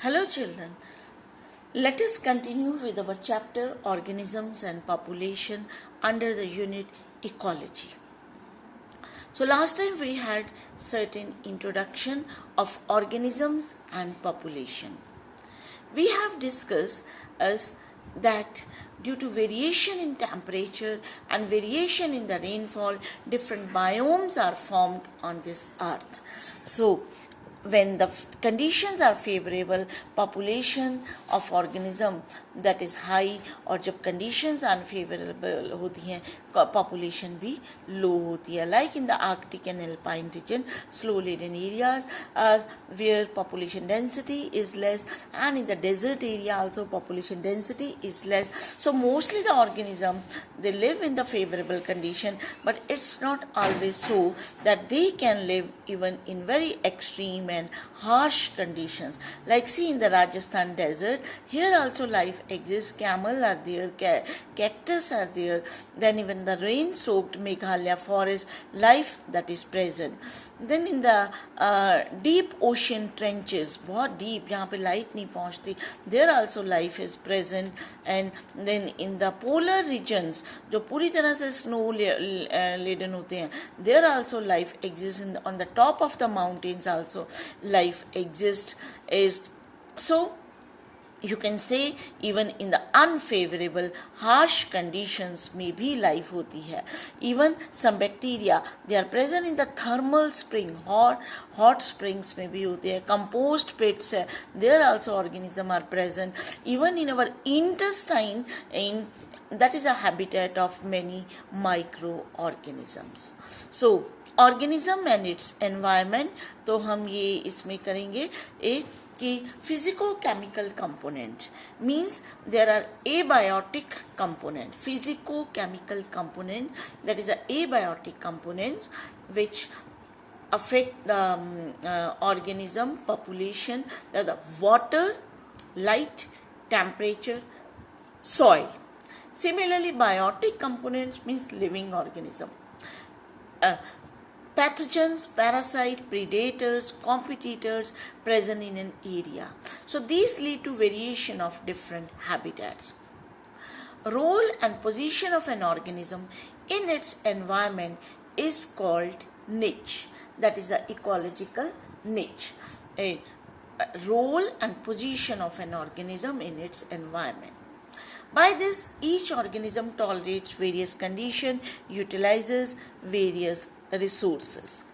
Hello, children. Let us continue with our chapter Organisms and Population under the unit Ecology. So, last time we had certain introduction of organisms and population. We have discussed as that due to variation in temperature and variation in the rainfall, different biomes are formed on this earth. So, when the conditions are favorable, population of organism that is high, और जब conditions unfavorable होती हैं population भी low होती है. Like in the Arctic and Alpine region, slow laden areas where population density is less, and in the desert area also population density is less. So mostly the organism they live in the favorable condition, but it's not always so that they can live even in very extreme and harsh conditions. Like see in the Rajasthan desert, here also life exists. Camel are there, cactus are there. Then even the rain-soaked Meghalaya forest, life that is present. Then in the deep ocean trenches, बहुत deep जहाँ पे light नहीं पहुँचती, there also life is present. And then in the polar regions, जो पूरी तरह से snow laden होते हैं, there also life exists. On the top of the mountains also life exists. So you can say even in the unfavorable harsh conditions में भी life होती है. Even some bacteria they are present in the thermal spring, hot springs में भी होते हैं. Compost pits है, there also organisms are present. Even in our intestine, that is a habitat of many microorganisms. So organism and its environment, तो हम ये इसमें करेंगे कि physico-chemical component means there are abiotic component, physico-chemical component, that is a abiotic component which affect the organism population, that the water, light, temperature, soil. Similarly, biotic components means living organism. Pathogens, parasites, predators, competitors present in an area. So these lead to variation of different habitats. Role and position of an organism in its environment is called niche. That is the ecological niche. A role and position of an organism in its environment. By this, each organism tolerates various conditions, utilizes various resources.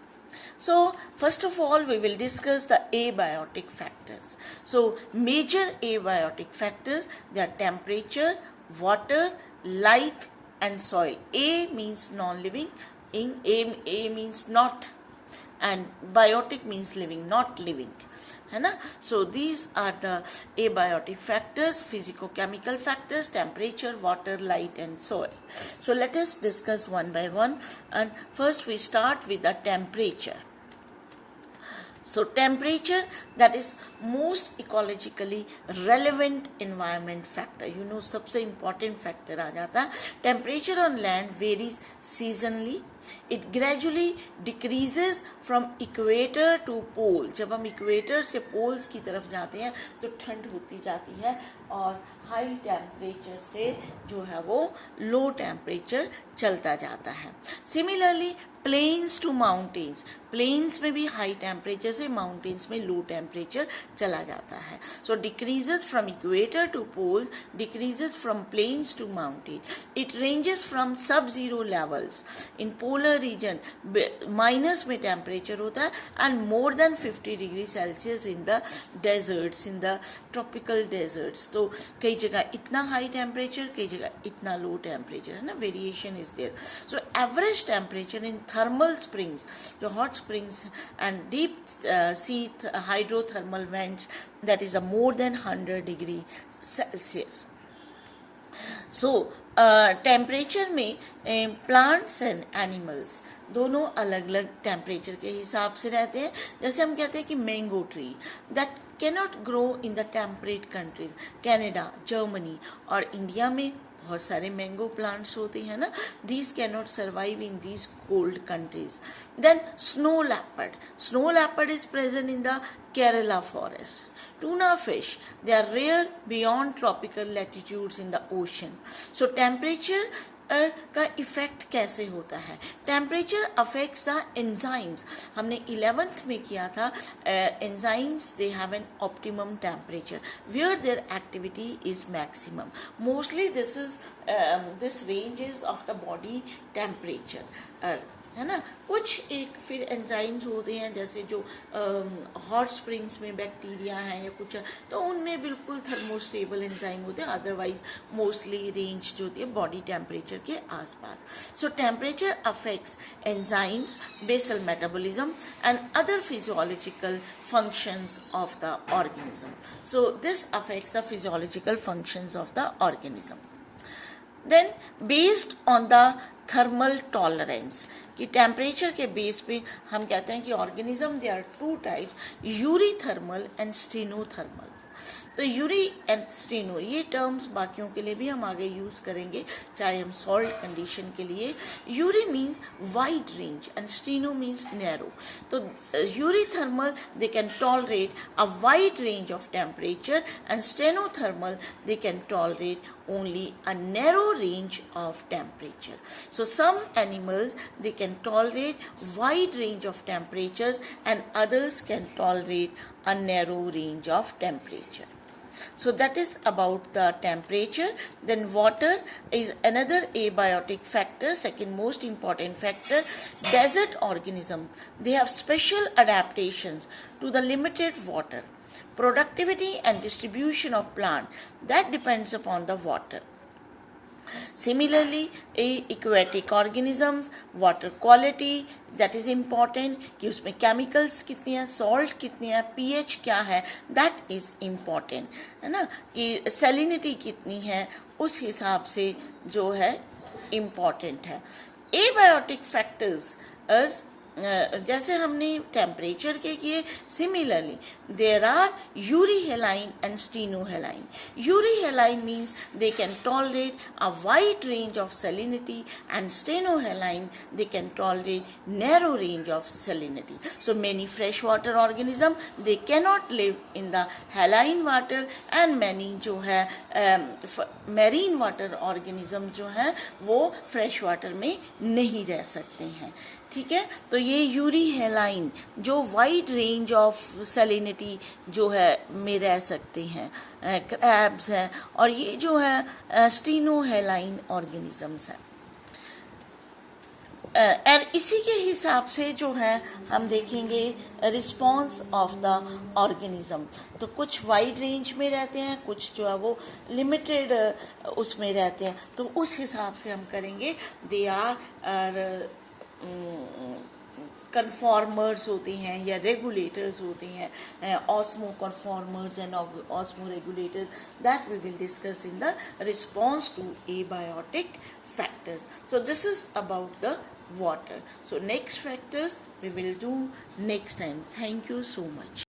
So first of all we will discuss the abiotic factors. So major abiotic factors, they are temperature, water, light and soil. A means non-living, A means not, and biotic means living, not living. So these are the abiotic factors, physico-chemical factors, temperature, water, light and soil. So let us discuss one by one, and first we start with the temperature. So temperature, that is most ecologically relevant environment factor. You know सबसे important factor आ जाता है. Temperature on land varies seasonally. It gradually decreases from equator to pole. जब हम equator से poles की तरफ जाते हैं तो ठंड होती जाती है, और हाई टेम्परेचर से जो है वो लो टेम्परेचर चलता जाता है. Similarly plains to mountains, plains में भी हाई टेम्परेचर से माउंटेन्स में लो टेम्परेचर चला जाता है. So decreases from equator to pole, decreases from plains to mountain. It ranges from sub zero levels. In polar region minus में temperature होता है, and more than 50 degree Celsius in the deserts, in the tropical deserts. तो कई जगह इतना high temperature, कई जगह इतना लो टेम्परेचर है ना, variation is there. So average temperature in thermal springs, the hot springs and deep sea hydrothermal vents, that is a more than 100 degree Celsius. So temperature में प्लांट्स एंड एनिमल्स दोनों अलग अलग temperature के हिसाब से रहते हैं. जैसे हम कहते हैं कि mango tree that cannot grow in the temperate countries, Canada, Germany और इंडिया में बहुत सारे मैंगो प्लांट्स होते हैं ना, these cannot survive in these cold countries. Then snow leopard is present in the Kerala forest. Tuna fish, they are rare beyond tropical latitudes in the ocean. So temperature का effect कैसे होता है? Temperature affects the enzymes. हमने 11th में किया था. Enzymes they have an optimum temperature where their activity is maximum. Mostly this ranges of the body temperature, है ना. कुछ एक फिर एंजाइम्स होते हैं जैसे जो हॉट स्प्रिंग्स में बैक्टीरिया हैं या कुछ, तो उनमें बिल्कुल थर्मोस्टेबल एंजाइम होते हैं. अदरवाइज मोस्टली रेंज जो होती है बॉडी टेम्परेचर के आसपास. So temperature affects enzymes, basal metabolism and other physiological functions of the organism. So this affects the physiological functions of the organism. Then based on the thermal tolerance, कि temperature के base पे हम कहते हैं कि organism they are two type, eurythermal and stenothermal. तो eury and steno ये terms बाकियों के लिए भी हम आगे यूज करेंगे, चाहे हम सॉल्ट कंडीशन के लिए. Eury means wide range and steno means narrow. तो eurythermal they can tolerate a wide range of temperature and stenothermal they can tolerate only a narrow range of temperature. So some animals they can tolerate wide range of temperatures and others can tolerate a narrow range of temperature. So that is about the temperature. Then water is another abiotic factor, second most important factor. Desert organism, they have special adaptations to the limited water. Productivity and distribution of plant that depends upon the water. Similarly, aquatic organisms, water quality that is important, कि उसमें chemicals कितनी है, salt कितनी है, pH क्या है, that is important, है ना, कि salinity कितनी है, उस हिसाब से जो है important है. Abiotic factors जैसे हमने टेम्परेचर के किए, similarly there are euryhaline and stenohaline. Euryhaline means they can tolerate a wide range of salinity and stenohaline they can tolerate narrow range of salinity. So many fresh water organism they cannot live in the haline water and many जो है marine water organism जो हैं वो fresh water में नहीं रह सकते हैं. ठीक है, तो ये यूरीहेलाइन जो वाइड रेंज ऑफ सैलिनिटी जो है में रह सकते हैं, क्रैब्स हैं, और ये जो है स्टीनोहेलाइन ऑर्गेनिजम्स हैं. और इसी के हिसाब से जो है हम देखेंगे रिस्पॉन्स ऑफ द ऑर्गेनिज्म. तो कुछ वाइड रेंज में रहते हैं, कुछ जो है वो लिमिटेड उसमें रहते हैं. तो उस हिसाब से हम करेंगे. दे आर कन्फॉर्मर्स होते हैं या रेगुलेटर्स होते हैं, osmoconformers and osmoregulators, that we will discuss in the response to abiotic factors. So this is about the water. So next factors we will do next time. Thank you so much.